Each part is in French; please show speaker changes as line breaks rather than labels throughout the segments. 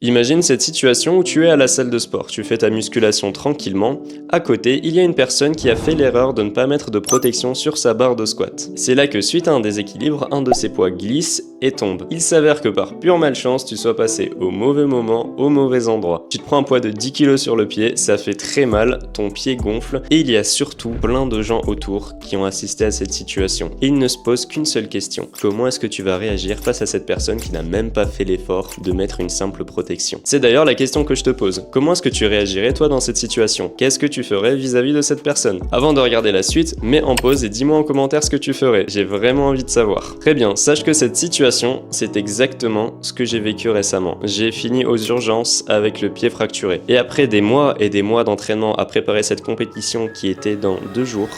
Imagine cette situation où tu es à la salle de sport, tu fais ta musculation tranquillement. À côté, il y a une personne qui a fait l'erreur de ne pas mettre de protection sur sa barre de squat. C'est là que suite à un déséquilibre, un de ses poids glisse et tombe. Il s'avère que par pure malchance, tu sois passé au mauvais moment, au mauvais endroit. Tu te prends un poids de 10 kg sur le pied, ça fait très mal, ton pied gonfle et il y a surtout plein de gens autour qui ont assisté à cette situation. Et il ne se pose qu'une seule question. Comment est-ce que tu vas réagir face à cette personne qui n'a même pas fait l'effort de mettre une simple protection? C'est d'ailleurs la question que je te pose. Comment est-ce que tu réagirais toi dans cette situation? Qu'est-ce que tu ferais vis-à-vis de cette personne? Avant de regarder la suite, mets en pause et dis-moi en commentaire ce que tu ferais. J'ai vraiment envie de savoir. Très bien, sache que cette situation, c'est exactement ce que j'ai vécu récemment. J'ai fini aux urgences avec le pied fracturé. Et après des mois et des mois d'entraînement à préparer cette compétition qui était dans 2 jours,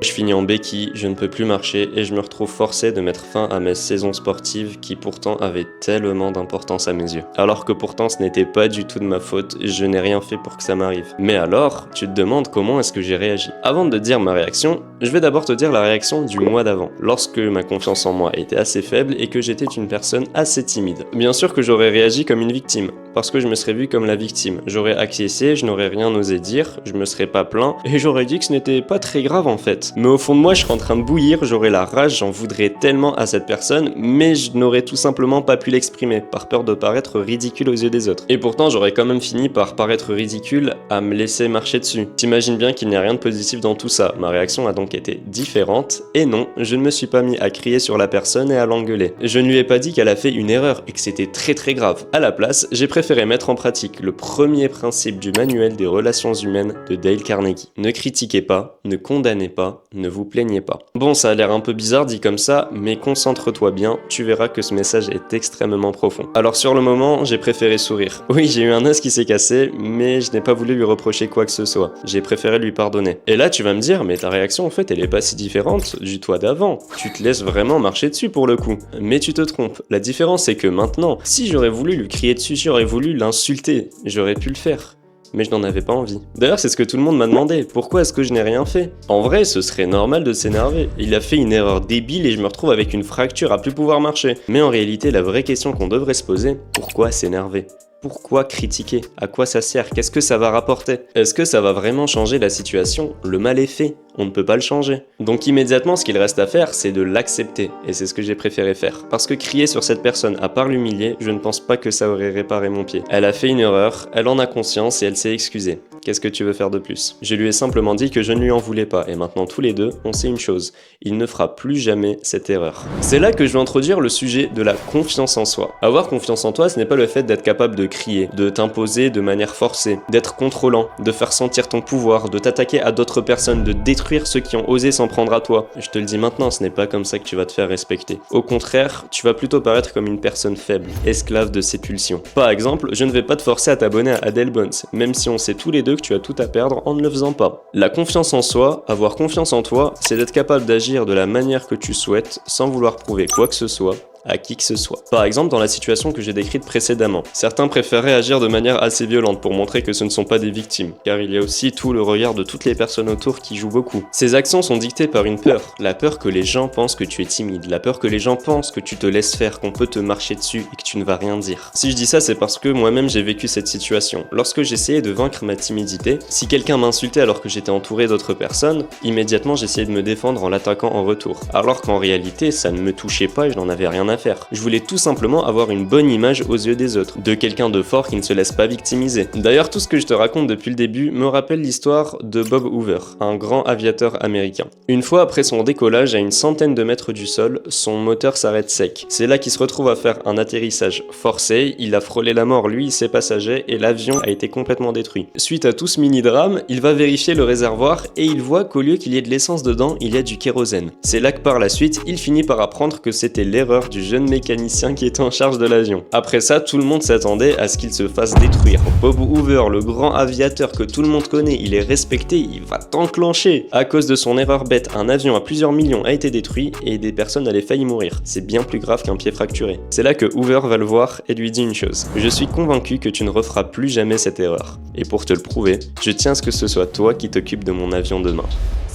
je finis en béquille, je ne peux plus marcher et je me retrouve forcé de mettre fin à mes saisons sportives qui pourtant avaient tellement d'importance à mes yeux. Alors que pourtant ce n'était pas du tout de ma faute, je n'ai rien fait pour que ça m'arrive. Mais alors, tu te demandes comment est-ce que j'ai réagi. Avant de te dire ma réaction, je vais d'abord te dire la réaction du mois d'avant, lorsque ma confiance en moi était assez faible et que j'étais une personne assez timide. Bien sûr que j'aurais réagi comme une victime, parce que je me serais vu comme la victime. J'aurais acquiescé, je n'aurais rien osé dire, je me serais pas plaint et j'aurais dit que ce n'était pas très grave en fait. Mais au fond de moi, je serais en train de bouillir, j'aurais la rage, j'en voudrais tellement à cette personne, mais je n'aurais tout simplement pas pu l'exprimer, par peur de paraître ridicule aux yeux des autres. Et pourtant, j'aurais quand même fini par paraître ridicule à me laisser marcher dessus. T'imagines bien qu'il n'y a rien de positif dans tout ça. Ma réaction a donc été différente, et non, je ne me suis pas mis à crier sur la personne et à l'engueuler. Je ne lui ai pas dit qu'elle a fait une erreur et que c'était très très grave. À la place, j'ai préféré mettre en pratique le premier principe du manuel des relations humaines de Dale Carnegie. Ne critiquez pas, ne condamnez pas, ne vous plaignez pas. Bon, ça a l'air un peu bizarre dit comme ça, mais concentre-toi bien, tu verras que ce message est extrêmement profond. Alors sur le moment, j'ai préféré sourire. Oui, j'ai eu un os qui s'est cassé, mais je n'ai pas voulu lui reprocher quoi que ce soit. J'ai préféré lui pardonner. Et là, tu vas me dire, mais ta réaction en fait, elle est pas si différente du toi d'avant. Tu te laisses vraiment marcher dessus pour le coup. Mais tu te trompes. La différence c'est que maintenant, si j'aurais voulu lui crier dessus, j'aurais voulu l'insulter, j'aurais pu le faire. Mais je n'en avais pas envie. D'ailleurs, c'est ce que tout le monde m'a demandé. Pourquoi est-ce que je n'ai rien fait? En vrai, ce serait normal de s'énerver. Il a fait une erreur débile et je me retrouve avec une fracture à plus pouvoir marcher. Mais en réalité, la vraie question qu'on devrait se poser, pourquoi s'énerver? Pourquoi critiquer? À quoi ça sert? Qu'est-ce que ça va rapporter? Est-ce que ça va vraiment changer la situation? Le mal est fait, on ne peut pas le changer. Donc immédiatement, ce qu'il reste à faire, c'est de l'accepter. Et c'est ce que j'ai préféré faire. Parce que crier sur cette personne, à part l'humilier, je ne pense pas que ça aurait réparé mon pied. Elle a fait une erreur, elle en a conscience et elle s'est excusée. Qu'est-ce que tu veux faire de plus? Je lui ai simplement dit que je ne lui en voulais pas. Et maintenant, tous les deux, on sait une chose. Il ne fera plus jamais cette erreur. C'est là que je vais introduire le sujet de la confiance en soi. Avoir confiance en toi, ce n'est pas le fait d'être capable de crier, de t'imposer de manière forcée, d'être contrôlant, de faire sentir ton pouvoir, de t'attaquer à d'autres personnes, de détruire ceux qui ont osé s'en prendre à toi. Je te le dis maintenant, ce n'est pas comme ça que tu vas te faire respecter. Au contraire, tu vas plutôt paraître comme une personne faible, esclave de ses pulsions. Par exemple, je ne vais pas te forcer à t'abonner à Adele Bones, même si on sait tous les deux que tu as tout à perdre en ne le faisant pas. La confiance en soi, avoir confiance en toi, c'est d'être capable d'agir de la manière que tu souhaites sans vouloir prouver quoi que ce soit à qui que ce soit. Par exemple, dans la situation que j'ai décrite précédemment, certains préféraient agir de manière assez violente pour montrer que ce ne sont pas des victimes, car il y a aussi tout le regard de toutes les personnes autour qui jouent beaucoup. Ces actions sont dictées par une peur, la peur que les gens pensent que tu es timide, la peur que les gens pensent que tu te laisses faire, qu'on peut te marcher dessus et que tu ne vas rien dire. Si je dis ça, c'est parce que moi-même j'ai vécu cette situation. Lorsque j'essayais de vaincre ma timidité, si quelqu'un m'insultait alors que j'étais entouré d'autres personnes, immédiatement j'essayais de me défendre en l'attaquant en retour. Alors qu'en réalité, ça ne me touchait pas et je n'en avais rien à faire. Je voulais tout simplement avoir une bonne image aux yeux des autres, de quelqu'un de fort qui ne se laisse pas victimiser. D'ailleurs, tout ce que je te raconte depuis le début me rappelle l'histoire de Bob Hoover, un grand aviateur américain. Une fois après son décollage à une centaine de mètres du sol, son moteur s'arrête sec. C'est là qu'il se retrouve à faire un atterrissage forcé, il a frôlé la mort lui et ses passagers et l'avion a été complètement détruit. Suite à tout ce mini-drame, il va vérifier le réservoir et il voit qu'au lieu qu'il y ait de l'essence dedans, il y a du kérosène. C'est là que par la suite, il finit par apprendre que c'était l'erreur du jeune mécanicien qui était en charge de l'avion. Après ça, tout le monde s'attendait à ce qu'il se fasse détruire. Bob Hoover, le grand aviateur que tout le monde connaît, il est respecté, il va t'enclencher. À cause de son erreur bête, un avion à plusieurs millions a été détruit et des personnes allaient failli mourir. C'est bien plus grave qu'un pied fracturé. C'est là que Hoover va le voir et lui dit une chose. Je suis convaincu que tu ne referas plus jamais cette erreur. Et pour te le prouver, je tiens à ce que ce soit toi qui t'occupes de mon avion demain.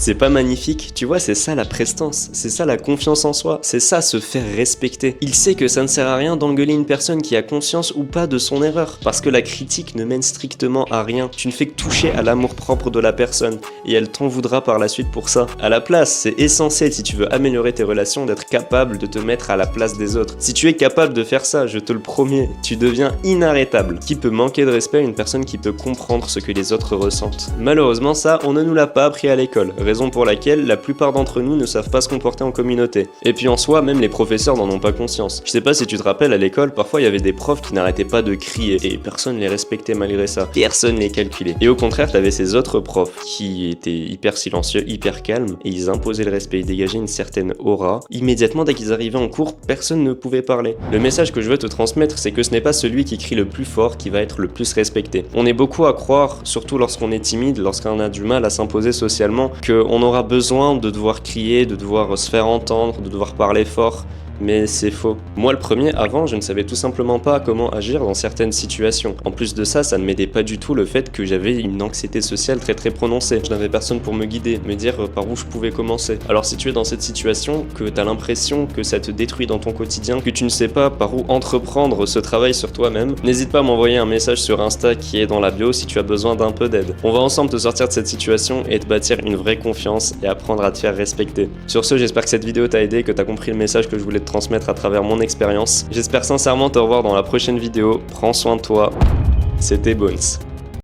C'est pas magnifique? Tu vois, c'est ça la prestance, c'est ça la confiance en soi, c'est ça se faire respecter. Il sait que ça ne sert à rien d'engueuler une personne qui a conscience ou pas de son erreur, parce que la critique ne mène strictement à rien. Tu ne fais que toucher à l'amour-propre de la personne, et elle t'en voudra par la suite pour ça. À la place, c'est essentiel si tu veux améliorer tes relations d'être capable de te mettre à la place des autres. Si tu es capable de faire ça, je te le promets, tu deviens inarrêtable. Qui peut manquer de respect à une personne qui peut comprendre ce que les autres ressentent? Malheureusement, ça, on ne nous l'a pas appris à l'école, raison pour laquelle la plupart d'entre nous ne savent pas se comporter en communauté. Et puis en soi, même les professeurs n'en ont pas conscience. Je sais pas si tu te rappelles, à l'école, parfois il y avait des profs qui n'arrêtaient pas de crier, et personne les respectait malgré ça. Personne les calculait. Et au contraire, t'avais ces autres profs qui étaient hyper silencieux, hyper calmes, et ils imposaient le respect, ils dégageaient une certaine aura. Immédiatement, dès qu'ils arrivaient en cours, personne ne pouvait parler. Le message que je veux te transmettre, c'est que ce n'est pas celui qui crie le plus fort qui va être le plus respecté. On est beaucoup à croire, surtout lorsqu'on est timide, lorsqu'on a du mal à s'imposer socialement, qu'on aura besoin de devoir crier, de devoir se faire entendre, de devoir parler fort. Mais c'est faux. Moi le premier, avant, je ne savais tout simplement pas comment agir dans certaines situations. En plus de ça, ça ne m'aidait pas du tout le fait que j'avais une anxiété sociale très prononcée. Je n'avais personne pour me guider, me dire par où je pouvais commencer. Alors si tu es dans cette situation, que tu as l'impression que ça te détruit dans ton quotidien, que tu ne sais pas par où entreprendre ce travail sur toi-même, n'hésite pas à m'envoyer un message sur Insta qui est dans la bio si tu as besoin d'un peu d'aide. On va ensemble te sortir de cette situation et te bâtir une vraie confiance et apprendre à te faire respecter. Sur ce, j'espère que cette vidéo t'a aidé, que tu as compris le message que je voulais te transmettre à travers mon expérience. J'espère sincèrement te revoir dans la prochaine vidéo. Prends soin de toi. C'était Bones.